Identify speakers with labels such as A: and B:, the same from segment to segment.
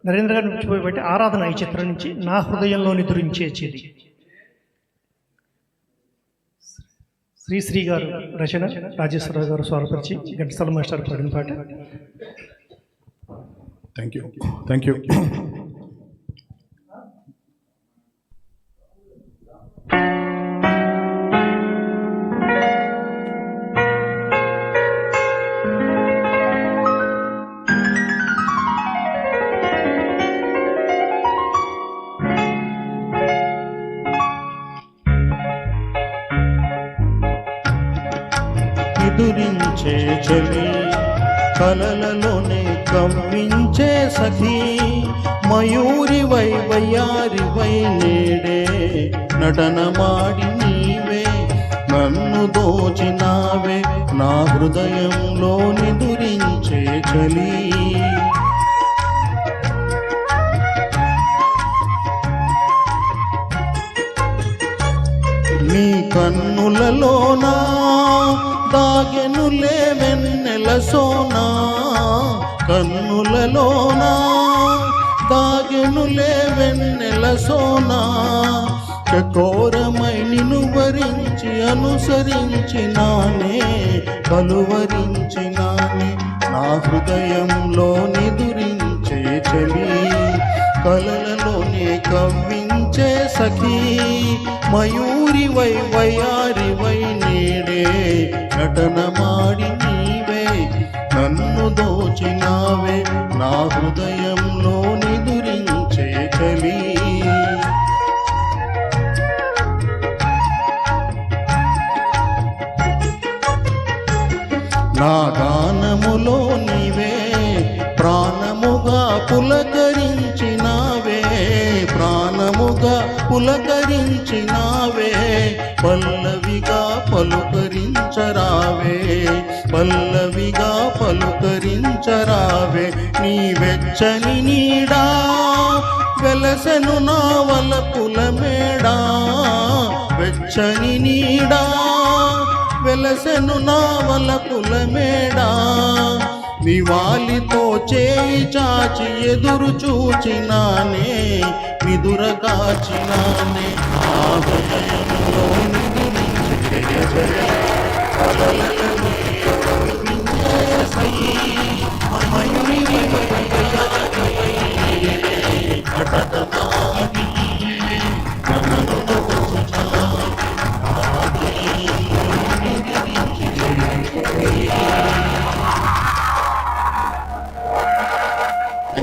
A: నరేంద్ర గారిని మర్చిపోయి ఆరాధన ఈ చిత్రం నుంచి నా హృదయంలో నిద్రించే చెలి. శ్రీ గారు రచన, రాజేశ్వరరావు గారు స్వరపరిచి ఘంటసాల మాస్టర్ పాడిన పాట.
B: Thank you.
C: ఎదురించే చలి, కలలలోనే కవ్వించే సఖీ, మయూరివై వయ్యారివై నేడే నటనమాడి నీవే నన్ను దోచినావే, నా హృదయంలో నిదురించే చలి. నీ కన్నులలోనా దాగెనులే వెన్నెల సోనా, కన్నులలోనా దాగెనులే వెన్నెల సోనా, చకోరమై నిన్ను వరించి అనుసరించినానే కలువరించినానే, నా హృదయంలో నిదురించే చలి, కలలలోనే కవ్వించే సఖీ, మయూరివై వయ్యారివై నేడే నటనమాడి నీవే నన్ను దోచినావే, నా హృదయంలో నిదురించే చలి. నా గానములో నీవే ప్రాణముగా పులకరించినావే, ప్రాణముగా పులకరించినావే, పల్లవిగా పలుకరించరావే, పల్లవిగా పలుకరించరావే, నీ వెచ్చని నీడా వెలసెను నా వలపుల మేడా, వెచ్చని నీడా వెలసెను నా వలపుల మేడా, నివాలితో చేయి చాచి ఎదురు చూచినానే నిదుర కాచినానే, ఆ హృదయంలో నిదురించే చలి, కలలలోనే కవ్వించే సఖీ, మయూరివై వయ్యారివై నేడే నటనమాడి నీవే నన్ను దోచినావే,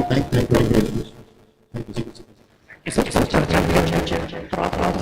A: Thank you.